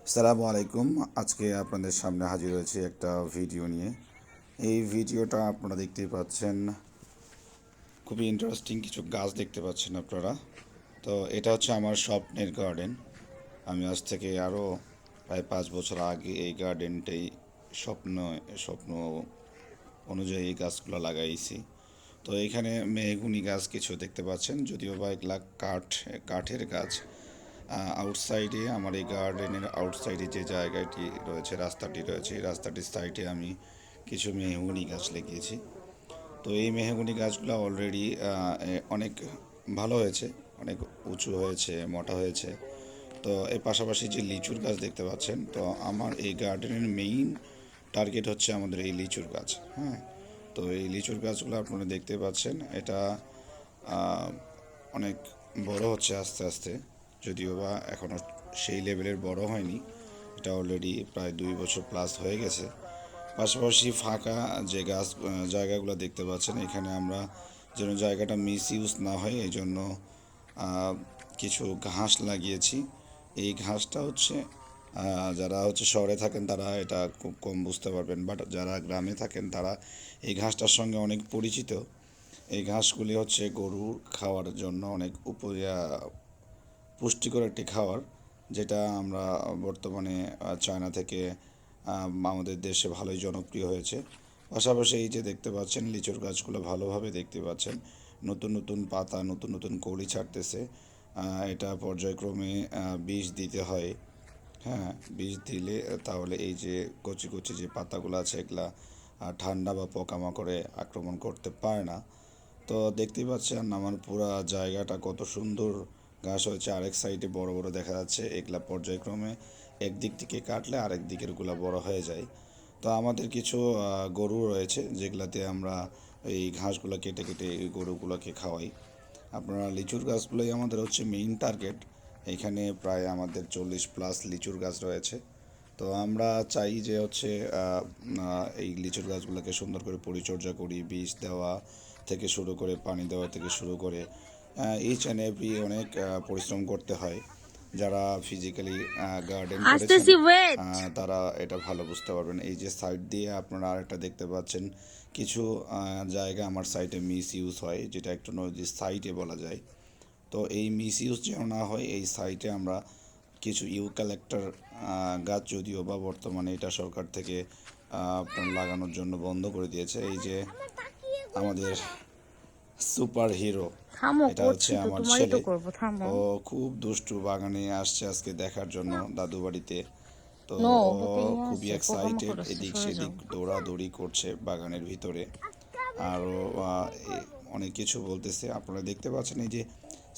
আসসালামু আলাইকুম। আজকে আপনাদের সামনে হাজির হয়েছি একটা ভিডিও নিয়ে। এই ভিডিওটা আপনারা দেখতেই পাচ্ছেন, খুবই ইন্টারেস্টিং কিছু গাছ দেখতে পাচ্ছেন আপনারা। তো এটা হচ্ছে আমার স্বপ্নের গার্ডেন। আমি আজ থেকে আরও প্রায় 5 বছর আগে এই গার্ডেনটাই স্বপ্ন স্বপ্ন অনুযায়ী এই গাছগুলো লাগাইছি। তো এখানে মেহগুনি গাছ কিছু দেখতে পাচ্ছেন, যদিও বা এগুলা কাঠের গাছ। আউটসাইডে আমার এই গার্ডেনের আউটসাইডে যে জায়গাটি রয়েছে, রাস্তাটি রয়েছে, এই রাস্তাটির সাইডে আমি কিছু মেহগনি গাছ লাগিয়েছি। তো এই মেহগনি গাছগুলো অলরেডি অনেক ভালো হয়েছে, অনেক উঁচু হয়েছে, মোটা হয়েছে। তো এর পাশাপাশি যে লিচুর গাছ দেখতে পাচ্ছেন, তো আমার এই গার্ডেনের মেইন টার্গেট হচ্ছে আমাদের এই লিচুর গাছ। হ্যাঁ, তো এই লিচুর গাছগুলো আপনারা দেখতে পাচ্ছেন, এটা আহ, অনেক বড় হচ্ছে আস্তে আস্তে, যদিও বা এখনও সেই লেভেলের বড় হয়নি। এটা অলরেডি প্রায় 2 বছর প্লাস হয়ে গেছে। পাশাপাশি ফাঁকা যে জায়গাগুলো দেখতে পাচ্ছেন, এখানে আমরা যেন জায়গাটা মিস ইউজ না হয় এই জন্য কিছু ঘাস লাগিয়েছি। এই ঘাসটা হচ্ছে যারা হচ্ছে শহরে থাকেন তারা এটা খুব কম বুঝতে পারবেন, বাট যারা গ্রামে থাকেন তারা এই ঘাসটার সঙ্গে অনেক পরিচিত। এই ঘাসগুলি হচ্ছে গরুর খাওয়ার জন্য অনেক পুষ্টিকর একটি খাবার, যেটা আমরা বর্তমানে চায়না থেকে আমাদের দেশে ভালোই জনপ্রিয় হয়েছে। পাশাপাশি এই যে দেখতে পাচ্ছেন লিচুর গাছগুলো ভালোভাবে দেখতে পাচ্ছেন, নতুন নতুন পাতা, নতুন নতুন কড়ি ছাড়তেছে। এটা পর্যায়ক্রমে বীজ দিতে হয়। হ্যাঁ, বীজ দিলে তাহলে এই যে কচি কচি যে পাতাগুলো আছে এগুলা ঠান্ডা বা পোকামাকড়ে আক্রমণ করতে পারে না। তো দেখতেই পাচ্ছেন আমার পুরা জায়গাটা কত সুন্দর ঘাস হয়েছে। আরেক সাইডে বড় বড় দেখা যাচ্ছে, এগুলা পর্যায়ক্রমে একদিক থেকে কাটলে আরেক দিকের গুলা বড় হয়ে যায়। তো আমাদের কিছু গরু রয়েছে যেগুলাতে আমরা এই ঘাসগুলো কেটে কেটে এই গরুগুলোকে খাওয়াই। আপনারা লিচুর গাছগুলোই আমাদের হচ্ছে মেইন টার্গেট। এখানে প্রায় আমাদের 40+ লিচুর গাছ রয়েছে। তো আমরা চাই যে হচ্ছে এই লিচুর গাছগুলোকে সুন্দর করে পরিচর্যা করি, বীজ দেওয়া থেকে শুরু করে পানি দেওয়া থেকে শুরু করে ইচ অ্যান্ড এভরি অনেক পরিশ্রম করতে হয়। যারা ফিজিক্যালি গার্ডেন করেছেন আসতেছি ওয়েট। তারা এটা ভালো বুঝতে পারবেন। এই যে সাইড দিয়ে আপনারা আরেকটা দেখতে পাচ্ছেন, কিছু জায়গা আমার সাইটে মিস ইউজ হয়, যেটা একটু নদীর সাইটে বলা যায়। তো এই মিস ইউজ যেন না হয় এই সাইটে আমরা কিছু ইউক্যালেক্টার গাছ, যদিও বা বর্তমানে এটা সরকার থেকে আপনার লাগানোর জন্য বন্ধ করে দিয়েছে। এই যে আমাদের সুপার হিরো, থামো, এটা হচ্ছে করছি তো, আমার তোমারই তো ছেলে। করবো, থামো। ও খুব দুষ্টু, বাগানে আসছে আজকে দেখার জন্য দাদু বাড়িতে। তো নো, ও হতেই খুবই আছে, এক্সাইটেড, পোকামাকড় আসছে, এদিক সরে যাও। সেদিক দৌড়াদৌড়ি করছে বাগানের ভিতরে। আরও অনেক কিছু বলতেছে। আপনারা দেখতে পাচ্ছেন এই যে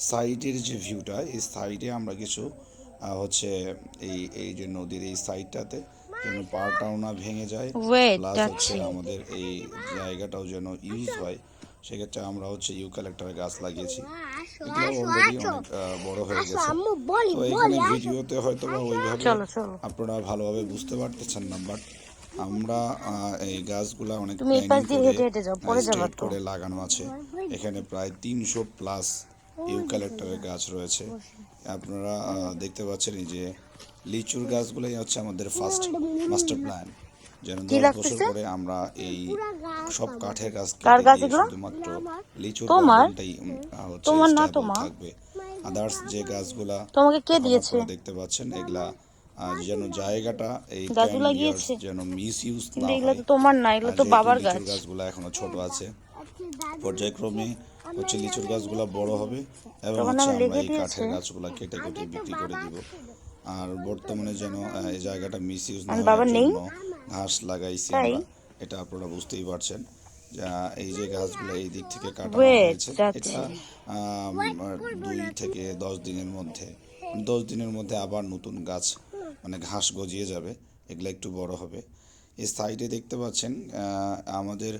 সাইডের যে ভিউটা, এই সাইডে আমরা কিছু হচ্ছে এই এই যে নদীর এই সাইডটাতে যেন পাড়টাও না ভেঙে যায়, ওয়েট, প্লাস হচ্ছে যাচ্ছি। আমাদের এই জায়গাটাও যেন ইউজ হয়, সেক্ষেত্রে আমরা হচ্ছে ইউক্যালেক্টারের গাছ লাগিয়েছি। এগুলো অলরেডি অনেক বড় হয়ে গেছে। তো এখানে ভিডিওতে হয়তো বা ওইভাবে চলো চলো, আপনারা ভালোভাবে বুঝতে পারতেছেন না, বাট আমরা এই গাছগুলা অনেক তুমি এই প্ল্যানিং পাশ দিয়ে করে হেঁটে হেঁটে যাও, পরে যাবা স্ট্রেট তো। করে লাগানো আছে। এখানে প্রায় 300+ ইউক্যালেক্টারের গাছ রয়েছে। আপনারা দেখতে পাচ্ছেন এই যে লিচুর গাছগুলোই হচ্ছে আমাদের ফার্স্ট মাস্টার প্ল্যান, যেন কি 10 বছর লাগতেছে? পরে আমরা এই সব কাঠের গাছ কার কেটে গাছ দিয়ে এগুলো? শুধুমাত্র লিচুর তোমার? গার্ডেনটাই হচ্ছে তোমার না তো স্টেবল মা? থাকবে। আদার্স যে গাছগুলা তোমাকে কে এখন দিয়েছে? আপনারা দেখতে পাচ্ছেন এগুলা যেন জায়গাটা এই গাছও 10 ইয়ার্স লাগিয়েছে, যেন মিস ইউজ কিন্তু না এগুলো হয়। তো তোমার না, এগুলো তো যেহেতু বাবার লিচুর গাছ। গাছগুলো এখনো ছোট আছে, পর্যায়ক্রমে হচ্ছে লিচুর গাছগুলো বড় হবে এবং তোমার হচ্ছে নামে আমরা লিখে এই দিয়েছে। কাঠের গাছগুলো কেটে কেটে বিক্রি করে দিব। আর বর্তমানে যেন এই জায়গাটা মিস ইউজ না আমার হয় বাবার এর নেই, জন্য ঘাস লাগাইছি তাই। আমরা। এটা আপনারা বুঝতেই পারছেন। যা এই যে গাছগুলো এই দিক থেকে কাটানো ওয়েট, হয়েছে, এটা যাচ্ছি। 2 থেকে 10 দিনের মধ্যে, 10 দিনের মধ্যে আবার নতুন গাছ মানে ঘাস গজিয়ে যাবে, এগুলো একটু বড় হবে। এই সাইডে দেখতে পাচ্ছেন আমাদের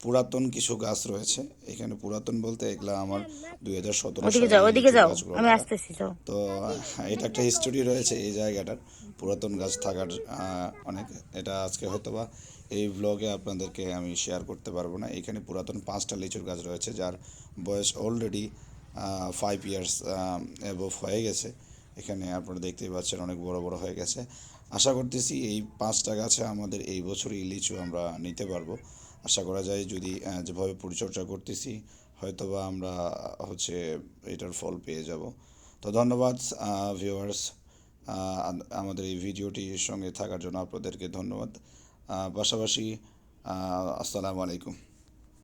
পুরাতন কিছু গাছ রয়েছে। এখানে পুরাতন বলতে এগুলা আমার 2017 ওইদিকে সালে যাও, এই ওইদিকে লিচুর যাও, গাছগুলো আমি লাগা। আসতেছি, যাও। তো এটা একটা হিস্টোরি রয়েছে এই জায়গাটার, পুরাতন গাছ থাকার অনেক। এটা আজকে হয়তোবা এই ব্লগে আপনাদেরকে আমি শেয়ার করতে পারবো না। এখানে পুরাতন 5টা লিচুর গাছ রয়েছে যার বয়স অলরেডি 5 ইয়ার্স অ্যাবভ হয়ে গেছে। এখানে আপনারা দেখতেই পাচ্ছেন অনেক বড় বড় হয়ে গেছে। আশা করতেছি এই 5টা গাছে আমাদের এই বছরই লিচু আমরা নিতে পারবো। আশা করা যায় যদি যেভাবে পরিচর্যা করতেছি হয়তোবা আমরা হচ্ছে এটার ফল পেয়ে যাব। তো ধন্যবাদ ভিউয়ার্স, আমাদের এই ভিডিওটির সঙ্গে থাকার জন্য আপনাদেরকে ধন্যবাদ। পাশাপাশি আসসালামু আলাইকুম।